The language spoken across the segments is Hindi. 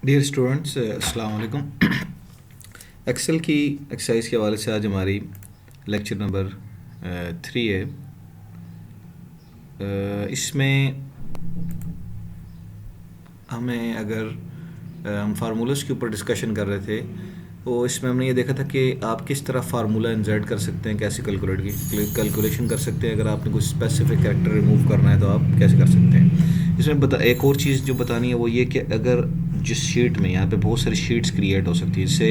डियर स्टूडेंट्स, अस्सलाम वालेकुम। एक्सेल की एक्सरसाइज के हवाले से आज हमारी लेक्चर नंबर 3 है। इसमें हमें अगर हम फार्मूलाज के ऊपर डिस्कशन कर रहे थे, तो इसमें हमने ये देखा था कि आप किस तरह फार्मूला इंसर्ट कर सकते हैं, कैसे कैलकुलेशन कर सकते हैं। अगर आपने कुछ स्पेसिफिक कैरेक्टर रिमूव करना है तो आप कैसे कर सकते हैं। इसमें एक और चीज़ जो बतानी है वो ये कि अगर जिस शीट में, यहाँ पे बहुत सारी शीट्स क्रिएट हो सकती है, इससे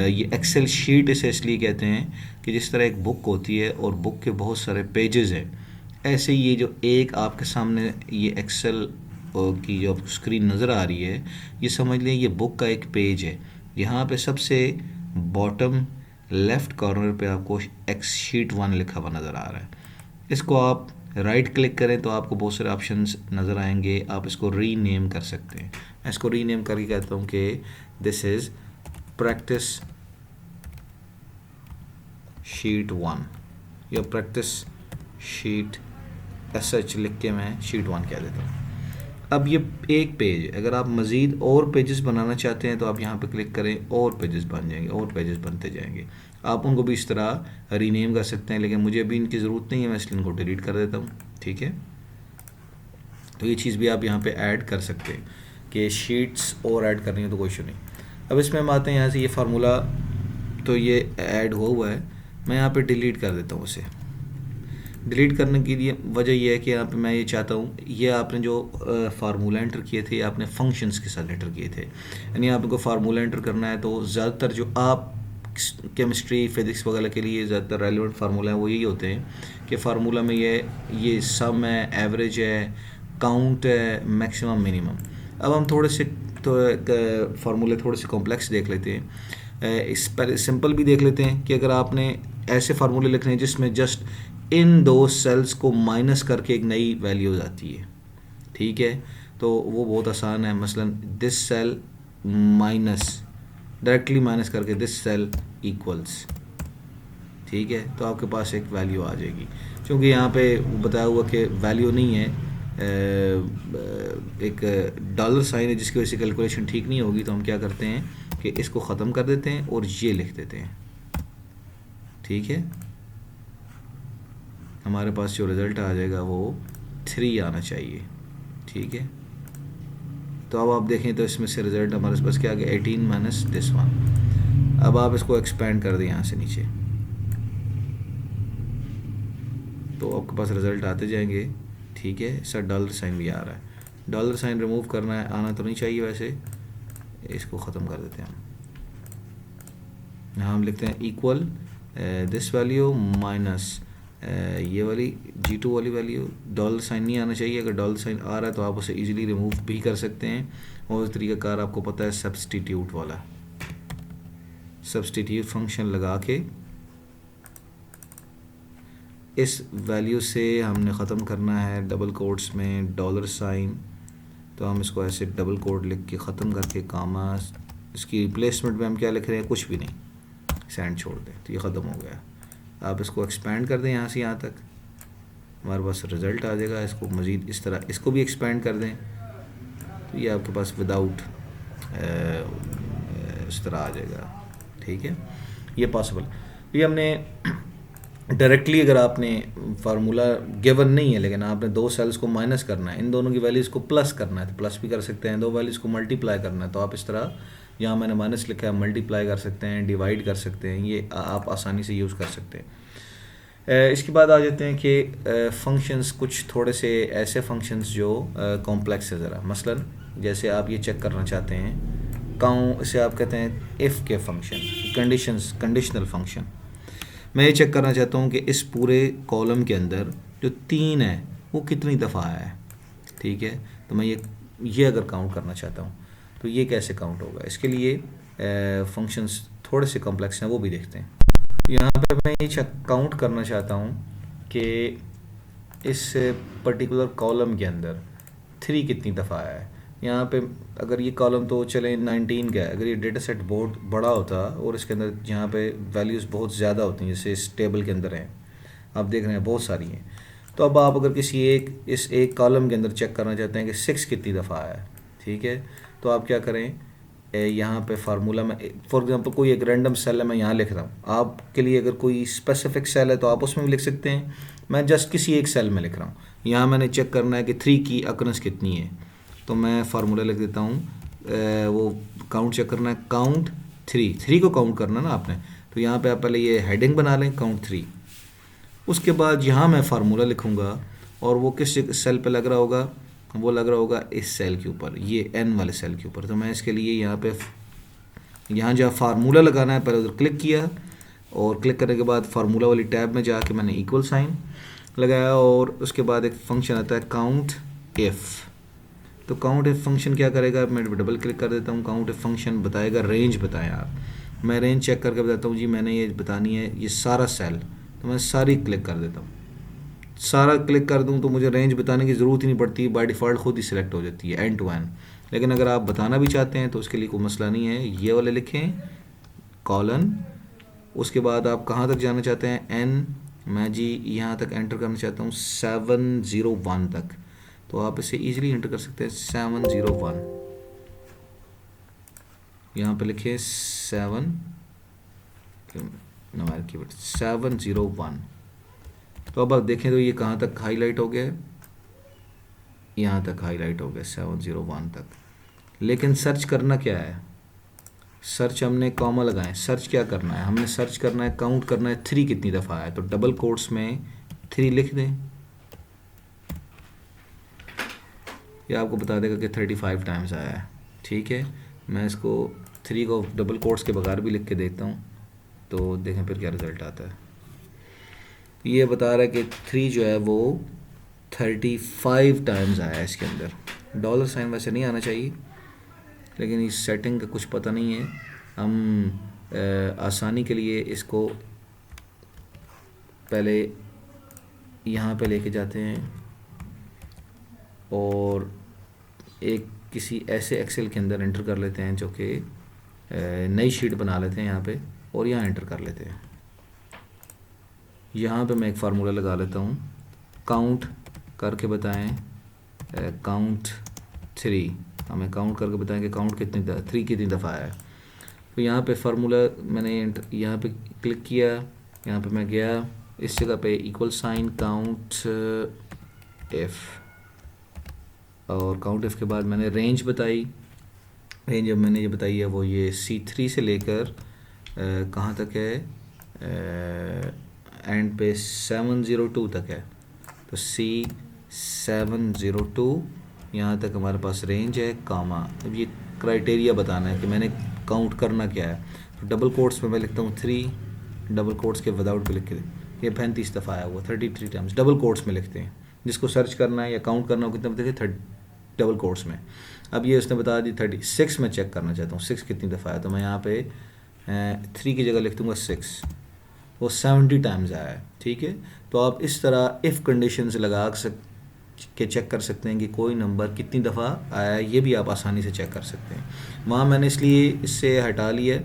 ये एक्सेल शीट इसे इसलिए कहते हैं कि जिस तरह एक बुक होती है और बुक के बहुत सारे पेजेस हैं, ऐसे ये जो एक आपके सामने ये एक्सेल की जो स्क्रीन नज़र आ रही है, ये समझ लें ये बुक का एक पेज है। यहाँ पे सबसे बॉटम लेफ़्ट कॉर्नर पे आपको एक्स शीट 1 लिखा हुआ नज़र आ रहा है। इसको आप राइट क्लिक करें तो आपको बहुत सारे ऑप्शंस नज़र आएंगे। आप इसको रीनेम कर सकते हैं। मैं इसको रीनेम करके कहता हूँ कि दिस इज़ प्रैक्टिस शीट 1 या प्रैक्टिस शीट एसएच लिख के मैं शीट 1 कह देता हूँ। अब ये एक पेज, अगर आप मज़ीद और पेजेस बनाना चाहते हैं तो आप यहाँ पे क्लिक करें, और पेजेस बन जाएंगे, और पेजेस बनते जाएंगे। आप उनको भी इस तरह रीनेम कर सकते हैं, लेकिन मुझे अभी इनकी ज़रूरत नहीं है, मैं इसलिए इनको डिलीट कर देता हूँ। ठीक है, तो ये चीज़ भी आप यहाँ पे ऐड कर सकते हैं कि शीट्स और ऐड करनी है तो कोई इशू नहीं। अब इसमें हम आते हैं यहाँ से, ये फार्मूला तो ये ऐड हुआ है, मैं यहाँ पे डिलीट कर देता हूँ उसे। डिलीट करने की लिए वजह यह है कि यहाँ पे मैं ये चाहता हूँ, ये आपने जो फार्मूला एंटर किए थे, आपने फंक्शंस के साथ एंटर किए थे। यानी आपको फार्मूला एंटर करना है तो ज़्यादातर जो आप केमिस्ट्री फिज़िक्स वगैरह के लिए ज़्यादातर रेलिवेंट फार्मूला हैं वो यही होते हैं कि फार्मूला में ये सम है, एवरेज है, काउंट है, मैक्सिमम, मिनिमम। अब हम थोड़े से तो फार्मूले थोड़े से कॉम्प्लेक्स देख लेते हैं। इस पर सिंपल भी देख लेते हैं कि अगर आपने ऐसे फार्मूले लिखने हैं जिसमें जस्ट इन दो सेल्स को माइनस करके एक नई वैल्यूज आती है, ठीक है, तो वो बहुत आसान है। मसलन this cell minus, directly minus करके दिस सेल इक्वल्स, ठीक है, तो आपके पास एक वैल्यू आ जाएगी। क्योंकि यहाँ पे बताया हुआ कि वैल्यू नहीं है, एक डॉलर साइन है जिसकी वजह से कैलकुलेशन ठीक नहीं होगी, तो हम क्या करते हैं कि इसको ख़त्म कर देते हैं और ये लिख देते हैं। ठीक है, हमारे पास जो रिज़ल्ट आ जाएगा वो 3 आना चाहिए। ठीक है, तो अब आप देखें तो इसमें से रिज़ल्ट हमारे पास क्या आ गया, 18 माइनस दिस 1। अब आप इसको एक्सपेंड कर दें यहाँ से नीचे, तो आपके पास रिज़ल्ट आते जाएंगे। ठीक है, सर डॉलर साइन भी आ रहा है, डॉलर साइन रिमूव करना है, आना तो नहीं चाहिए वैसे, इसको ख़त्म कर देते हैं हम लिखते हैं इक्वल दिस वैल्यू माइनस ये वाली G2 वाली वैल्यू। डॉलर साइन नहीं आना चाहिए, अगर डॉलर साइन आ रहा है तो आप उसे इजीली रिमूव भी कर सकते हैं। और उस तरीक़ाकार आपको पता है सब्सटीट्यूट वाला, सब्सटीट्यूट फंक्शन लगा के इस वैल्यू से हमने ख़त्म करना है डबल कोट्स में डॉलर साइन, तो हम इसको ऐसे डबल कोट लिख के ख़त्म करके कामा, इसकी रिप्लेसमेंट में हम क्या लिख रहे हैं, कुछ भी नहीं, सेंड छोड़ दें, तो ये ख़त्म हो गया। आप इसको एक्सपेंड कर दें यहाँ से यहाँ तक, हमारे पास रिज़ल्ट आ जाएगा। इसको मज़ीद इस तरह इसको भी एक्सपेंड कर दें, तो ये आपके पास विदाउट इस तरह आ जाएगा। ठीक है, ये पॉसिबल। ये हमने डायरेक्टली, अगर आपने फार्मूला गिवन नहीं है लेकिन आपने दो सेल्स को माइनस करना है, इन दोनों की वैल्यूज़ को प्लस करना है तो प्लस भी कर सकते हैं, दो वैल्यूज़ को मल्टीप्लाई करना है तो आप इस तरह, यहाँ मैंने माइनस लिखा है, मल्टीप्लाई कर सकते हैं, डिवाइड कर सकते हैं, ये आप आसानी से यूज़ कर सकते हैं। इसके बाद आ जाते हैं कि फंक्शंस, कुछ थोड़े से ऐसे फंक्शंस जो कॉम्प्लेक्स है ज़रा। मसलन जैसे आप ये चेक करना चाहते हैं, इसे आप कहते हैं इफ़ के फंक्शन, कंडीशनल फंक्शन। मैं ये चेक करना चाहता हूँ कि इस पूरे कॉलम के अंदर जो 3 है वो कितनी दफ़ा आया है। ठीक है, तो मैं ये अगर काउंट करना चाहता हूँ तो ये कैसे काउंट होगा। इसके लिए फंक्शंस थोड़े से कॉम्प्लेक्स हैं, वो भी देखते हैं। यहाँ पे मैं ये काउंट करना चाहता हूँ कि इस पर्टिकुलर कॉलम के अंदर 3 कितनी दफ़ा आया है। यहाँ पे अगर ये कॉलम तो चले 19 का है, अगर ये डेटा सेट बहुत बड़ा होता और इसके अंदर यहाँ पे वैल्यूज़ बहुत ज़्यादा होती हैं, जैसे इस टेबल के अंदर हैं, आप देख रहे हैं बहुत सारी हैं, तो अब आप अगर इस एक कॉलम के अंदर चेक करना चाहते हैं कि 6 कितनी दफ़ा आया है, ठीक है। तो आप क्या करें, यहाँ पे फार्मूला में फॉर एग्जांपल कोई एक रैंडम सेल है, मैं यहाँ लिख रहा हूँ। आपके लिए अगर कोई स्पेसिफिक सेल है तो आप उसमें भी लिख सकते हैं, मैं जस्ट किसी एक सेल में लिख रहा हूँ। यहाँ मैंने चेक करना है कि 3 की अकरेंस कितनी है, तो मैं फार्मूला लिख देता हूँ। वो काउंट चेक करना है, काउंट 3 को काउंट करना ना आपने। तो यहाँ पे आप पहले ये हेडिंग बना लें, काउंट 3। उसके बाद यहाँ मैं फार्मूला लिखूँगा, और वो किस सेल पे लग रहा होगा, वो लग रहा होगा इस सेल के ऊपर, ये n वाले सेल के ऊपर। तो मैं इसके लिए यहाँ पे यहाँ जहाँ फार्मूला लगाना है पहले उधर क्लिक किया, और क्लिक करने के बाद फार्मूला वाली टैब में जाके मैंने इक्वल साइन लगाया, और उसके बाद एक फंक्शन आता है काउंट इफ़। तो काउंट इफ़ फंक्शन क्या करेगा, मैं डबल क्लिक कर देता हूँ। काउंट इफ़ फंक्शन बताएगा रेंज बताएं आप, मैं रेंज चेक करके बताता हूँ जी मैंने ये बतानी है ये सारा सेल, तो मैं सारी क्लिक कर देता हूँ। सारा क्लिक कर दूं तो मुझे रेंज बताने की ज़रूरत ही नहीं पड़ती, बाय डिफ़ॉल्ट खुद ही सिलेक्ट हो जाती है एंड टू एंड। लेकिन अगर आप बताना भी चाहते हैं तो उसके लिए कोई मसला नहीं है, ये वाले लिखें कॉलन, उसके बाद आप कहाँ तक जाना चाहते हैं, एन, मैं जी यहाँ तक एंटर करना चाहता हूँ 701 तक। तो आप इसे ईजिली एंटर कर सकते हैं 701, यहाँ पे लिखे 701। तो अब आप देखें तो ये कहाँ तक हाईलाइट हो गया है, यहाँ तक हाईलाइट हो गया 701 तक। लेकिन सर्च करना क्या है, सर्च हमने कॉमा लगाए, सर्च क्या करना है, हमने सर्च करना है, काउंट करना है 3 कितनी दफ़ा आया। तो डबल कोट्स में 3 लिख दें, ये आपको बता देगा कि 35 टाइम्स आया है। ठीक है, मैं इसको 3 को डबल कोट्स के बगैर भी लिख के देखता हूँ, तो देखें फिर क्या रिज़ल्ट आता है। ये बता रहा है कि 3 जो है वो 35 टाइम्स आया है इसके अंदर। डॉलर साइन वैसे नहीं आना चाहिए, लेकिन इस सेटिंग का कुछ पता नहीं है। हम आसानी के लिए इसको पहले यहाँ पे लेके जाते हैं, और एक किसी ऐसे एक्सेल के अंदर एंटर कर लेते हैं जो कि नई शीट बना लेते हैं यहाँ पे, और यहाँ एंटर कर लेते हैं। यहाँ पे मैं एक फार्मूला लगा लेता हूँ, काउंट करके बताएं, काउंट 3, हमें काउंट करके बताएं कि काउंट 3 कितनी दफ़ा आया है। तो यहाँ पे फार्मूला मैंने यहाँ पे क्लिक किया, यहाँ पे मैं गया इस जगह पे इक्वल साइन काउंट इफ़, और काउंट इफ़ के बाद मैंने रेंज बताई। रेंज जब मैंने ये बताई है वो ये C3 से लेकर कहाँ तक है, एंड पे 702 तक है। तो C702 यहाँ तक हमारे पास रेंज है, कामा। अब ये क्राइटेरिया बताना है कि मैंने काउंट करना क्या है। तो डबल कोट्स में मैं लिखता हूँ 3, डबल कोट्स के विदाउट पे लिख के, ये 35 दफ़ा आया हुआ, 33 टाइम्स डबल कोट्स में लिखते हैं। जिसको सर्च करना है या काउंट करना हो कितना बताइए, डबल कोट्स में। अब ये उसने बता दी 36, में चेक करना चाहता हूँ 6 कितनी दफ़ा आया, तो मैं यहाँ पे 3 की जगह लिख दूँगा 6, वो 70 टाइम्स आया है। ठीक है, तो आप इस तरह इफ़ कंडीशन से लगा के चेक कर सकते हैं कि कोई नंबर कितनी दफ़ा आया है, ये भी आप आसानी से चेक कर सकते हैं। वहाँ मैंने इसलिए इससे हटा लिया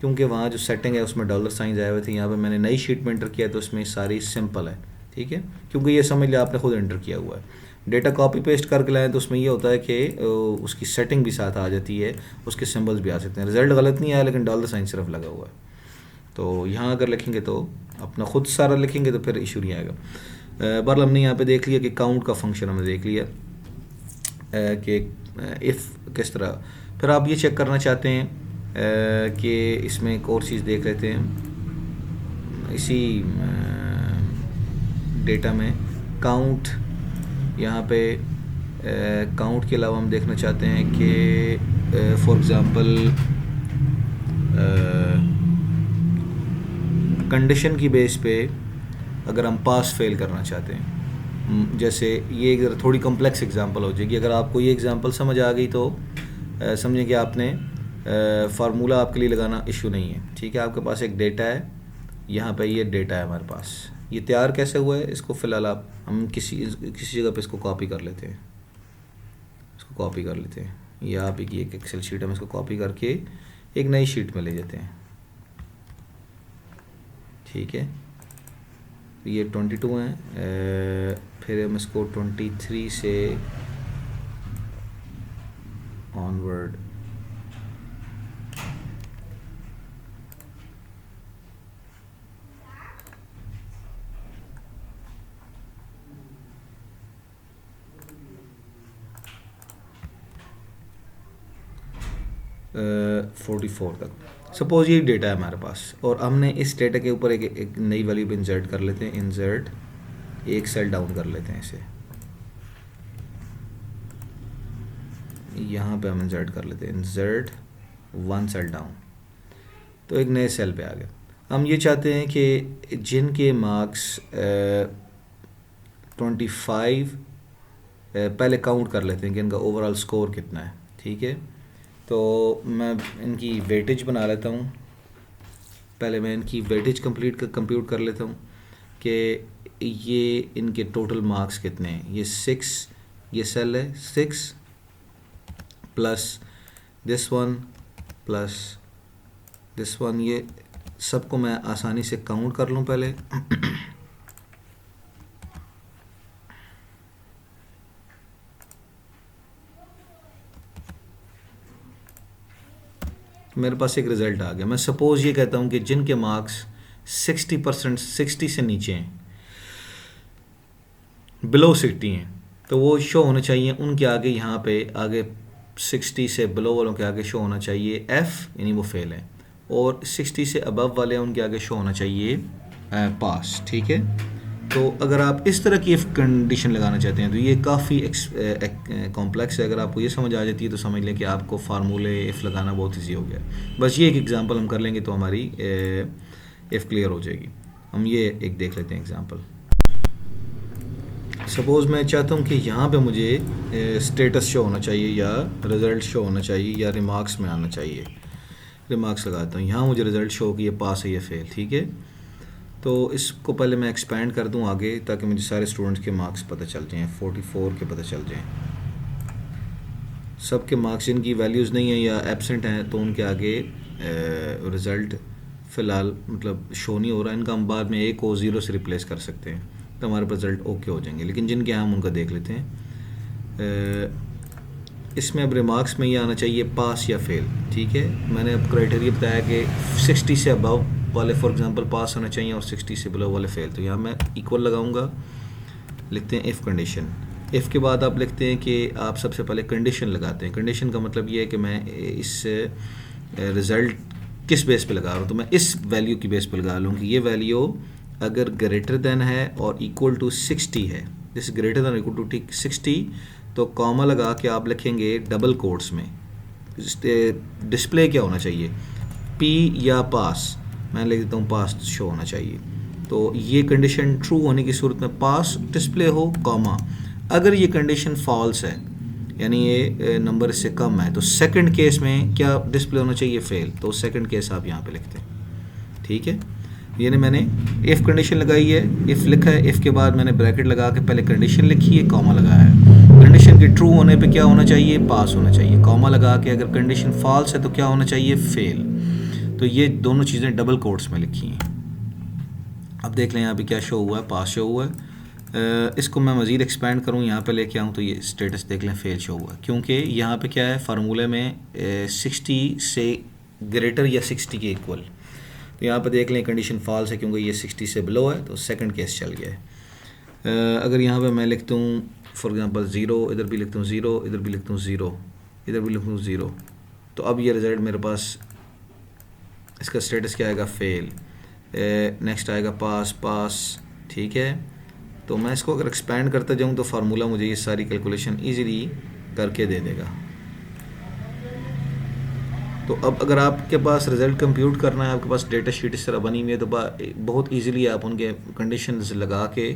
क्योंकि वहाँ जो सेटिंग है उसमें डॉलर साइंस आए हुए थे। यहाँ पे मैंने नई शीट में एंटर किया तो इसमें सारी सिंपल है। ठीक है, क्योंकि ये समझ लिया आपने खुद एंटर किया हुआ है। डेटा कॉपी पेस्ट करके लाएँ तो उसमें ये होता है कि उसकी सेटिंग भी साथ आ जाती है, उसके सिंबल्स भी आ सकते हैं। रिज़ल्ट गलत नहीं आया लेकिन डॉलर साइन सिर्फ लगा हुआ है। तो यहाँ अगर लिखेंगे तो अपना खुद सारा लिखेंगे तो फिर इशू नहीं आएगा। बहरहाल हमने यहाँ पे देख लिया कि काउंट का फंक्शन हमने देख लिया कि इफ़ किस तरह। फिर आप ये चेक करना चाहते हैं कि इसमें एक और चीज़ देख लेते हैं इसी डेटा में, काउंट। यहाँ पे काउंट के अलावा हम देखना चाहते हैं कि फॉर एग्ज़ाम्पल कंडीशन की बेस पे अगर हम पास फेल करना चाहते हैं, जैसे ये एक थोड़ी कम्प्लेक्स एग्जांपल हो जाएगी। अगर आपको ये एग्जांपल समझ आ गई तो समझें कि आपने फार्मूला आपके लिए लगाना इशू नहीं है। ठीक है, आपके पास एक डेटा है, यहाँ पे ये डेटा है हमारे पास, ये तैयार कैसे हुआ है इसको फ़िलहाल हम किसी जगह पे इसको कॉपी कर लेते हैं, इसको कॉपी कर लेते हैं। ये आप एक एक्सेल शीट हम इसको कॉपी करके एक नई शीट में ले जाते हैं। ठीक है, ये 22 हैं, फिर हम इसको 23 से onward. uh, 44 तक सपोज ये डेटा है हमारे पास और हमने इस डेटा के ऊपर एक नई वैल्यू भी इंसर्ट कर लेते हैं. इंसर्ट एक सेल डाउन कर लेते हैं इसे, यहाँ पे हम इंसर्ट कर लेते हैं इंसर्ट 1 सेल डाउन. तो एक नए सेल पे आ गए. हम ये चाहते हैं कि जिनके मार्क्स 25 पहले काउंट कर लेते हैं कि इनका ओवरऑल स्कोर कितना है. ठीक है, तो मैं इनकी वेटेज बना लेता हूँ. पहले मैं इनकी वेटेज कंप्यूट कर लेता हूँ कि ये इनके टोटल मार्क्स कितने हैं. ये 6, ये सेल है 6 plus this one plus this one. ये सबको मैं आसानी से काउंट कर लूँ पहले. मेरे पास एक रिज़ल्ट आ गया. मैं सपोज़ ये कहता हूँ कि जिनके मार्क्स 60% 60 से नीचे हैं, बिलो 60 हैं, तो वो शो होने चाहिए उनके आगे. यहाँ पे आगे 60 से बिलो वालों के आगे शो होना चाहिए F, यानी वो फेल है. और 60 से अबव वाले उनके आगे शो होना चाहिए पास. ठीक है, तो अगर आप इस तरह की इफ़ कंडीशन लगाना चाहते हैं तो ये काफ़ी कॉम्प्लेक्स है. अगर आपको ये समझ आ जाती है तो समझ लें कि आपको फार्मूले इफ़ लगाना बहुत ईजी हो गया. बस ये एक एग्जांपल हम कर लेंगे तो हमारी इफ़ क्लियर हो जाएगी. हम ये एक देख लेते हैं एग्जांपल. सपोज़ मैं चाहता हूँ कि यहाँ पे मुझे स्टेटस शो होना चाहिए या रिज़ल्ट शो होना चाहिए या रिमार्क्स में आना चाहिए. रिमार्क्स लगाता हूँ. यहाँ मुझे रिज़ल्ट शो कि ये पास है या फेल. ठीक है, तो इसको पहले मैं एक्सपेंड कर दूं आगे ताकि मुझे सारे स्टूडेंट्स के मार्क्स पता चल जाएं. 44 के पता चल जाएं. सब के मार्क्स जिनकी वैल्यूज़ नहीं है या एब्सेंट हैं तो उनके आगे रिज़ल्ट फ़िलहाल मतलब शो नहीं हो रहा. इनका हम बाद में एक को 0 से रिप्लेस कर सकते हैं तो हमारे रिज़ल्ट ओके हो जाएंगे. लेकिन जिनके हम उनका देख लेते हैं. इसमें अब रिमार्क्स में ये आना चाहिए पास या फेल. ठीक है, मैंने अब क्राइटेरिया बताया कि 60 से अबव वाले फॉर एग्जांपल पास होना चाहिए और 60 से बिलो वाले फेल. तो यहाँ मैं इक्वल लगाऊंगा. लिखते हैं इफ़ कंडीशन. इफ़ के बाद आप लिखते हैं कि आप सबसे पहले कंडीशन लगाते हैं. कंडीशन का मतलब ये है कि मैं इस रिज़ल्ट किस बेस पे लगा रहा हूँ. तो मैं इस वैल्यू की बेस पे लगा लूँ कि ये वैल्यू अगर ग्रेटर दैन है और इक्वल टू 60 है, जैसे ग्रेटर दैन इक्वल टू 60, तो कॉमा लगा के आप लिखेंगे डबल कोट्स में डिस्प्ले क्या होना चाहिए, P या पास. मैं लिख देता हूँ पास शो होना चाहिए. तो ये कंडीशन ट्रू होने की सूरत में पास डिस्प्ले हो, कॉमा. अगर ये कंडीशन फॉल्स है यानी ये नंबर इससे कम है तो सेकंड केस में क्या डिस्प्ले होना चाहिए, फेल. तो सेकंड केस आप यहाँ पे लिखते हैं. ठीक है, यानी मैंने इफ़ कंडीशन लगाई है, इफ़ लिखा है, इफ़ के बाद मैंने ब्रैकेट लगा के पहले कंडीशन लिखी है, कॉमा लगाया है. कंडीशन के ट्रू होने पे क्या होना चाहिए, पास होना चाहिए. कॉमा लगा के अगर कंडीशन फॉल्स है तो क्या होना चाहिए, फेल. तो ये दोनों चीज़ें डबल कोट्स में लिखी हैं. अब देख लें यहाँ पे क्या शो हुआ है, पास शो हुआ है. इसको मैं मज़ीद एक्सपेंड करूँ, यहाँ पे लेके आऊँ तो ये स्टेटस देख लें फेल शो हुआ है. क्योंकि यहाँ पे क्या है फार्मूले में 60 से ग्रेटर या 60 के इक्वल. तो यहाँ पे देख लें कंडीशन फॉल्स है क्योंकि ये 60 से बिलो है तो सेकंड केस चल गया है. अगर यहाँ पे मैं लिखता हूँ फॉर एग्जांपल 0, इधर भी लिखता हूँ 0, इधर भी लिखता हूँ 0, इधर भी लिखता हूँ 0, तो अब ये रिज़ल्ट मेरे पास इसका स्टेटस क्या आएगा, फेल. नेक्स्ट आएगा पास पास. ठीक है, तो मैं इसको अगर एक्सपेंड करता जाऊँ तो फार्मूला मुझे ये सारी कैलकुलेशन इजीली करके दे देगा. तो अब अगर आपके पास रिज़ल्ट कंप्यूट करना है, आपके पास डेटा शीट इस तरह बनी हुई है तो बहुत इजीली आप उनके कंडीशंस लगा के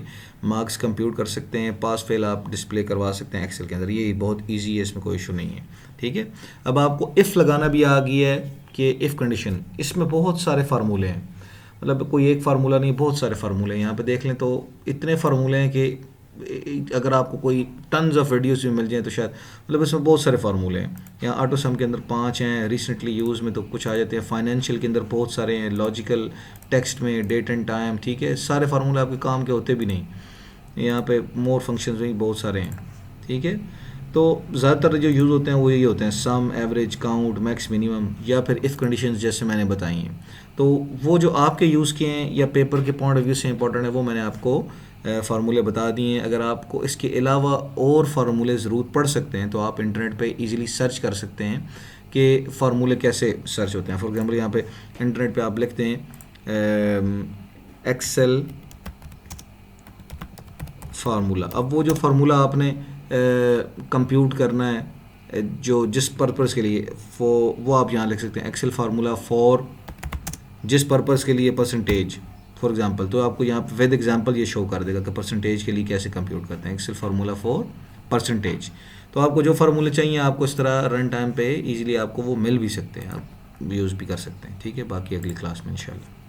मार्क्स कंप्यूट कर सकते हैं. पास फेल आप डिस्प्ले करवा सकते हैं एक्सेल के अंदर. ये बहुत इजी है, इसमें कोई इशू नहीं है. ठीक है, अब आपको इफ़ लगाना भी आ गया है कि इफ़ कंडीशन. इसमें बहुत सारे फार्मूले हैं, मतलब कोई एक फार्मूला नहीं, बहुत सारे फार्मूले हैं. यहाँ पे देख लें तो इतने फार्मूले हैं कि अगर आपको कोई टन्स ऑफ वीडियोस भी मिल जाए तो शायद, मतलब इसमें बहुत सारे फार्मूले हैं. यहाँ ऑटो सम के अंदर 5 हैं, रिसेंटली यूज़ में तो कुछ आ जाते हैं, फाइनेंशियल के अंदर बहुत सारे हैं, लॉजिकल टेक्स्ट में डेट एंड टाइम. ठीक है, सारे फार्मूले आपके काम के होते भी नहीं. यहाँ पे मोर फंक्शंस में बहुत सारे हैं. ठीक है, तो ज़्यादातर जो यूज़ होते हैं वो यही होते हैं, सम, एवरेज, काउंट, मैक्स, मिनिमम, या फिर इफ़ कंडीशंस जैसे मैंने बताई हैं। तो वो जो आपके यूज़ किए हैं या पेपर के पॉइंट ऑफ व्यू से इंपॉर्टेंट है वो मैंने आपको फार्मूले बता दिए हैं। अगर आपको इसके अलावा और फार्मूले ज़रूर पढ़ सकते हैं तो आप इंटरनेट पे इजीली सर्च कर सकते हैं कि फार्मूले कैसे सर्च होते हैं। फॉर एग्जांपल यहाँ पे इंटरनेट पे आप लिखते हैं एक्सेल फार्मूला। अब वो जो फार्मूला आपने कंप्यूट करना है जो जिस पर्पज़ के लिए वो आप यहाँ लिख सकते हैं एक्सेल फार्मूला फॉर जिस पर्पज़ के लिए परसेंटेज, फॉर एग्जांपल। तो आपको यहाँ विद एग्जांपल ये शो कर देगा कि परसेंटेज के लिए कैसे कंप्यूट करते हैं, एक्सेल फार्मूला फॉर परसेंटेज। तो आपको जो फार्मूले चाहिए आपको इस तरह रन टाइम पे इजीली आपको वो मिल भी सकते हैं, आप यूज़ भी कर सकते हैं। ठीक है, बाकी अगली क्लास में इंशाल्लाह।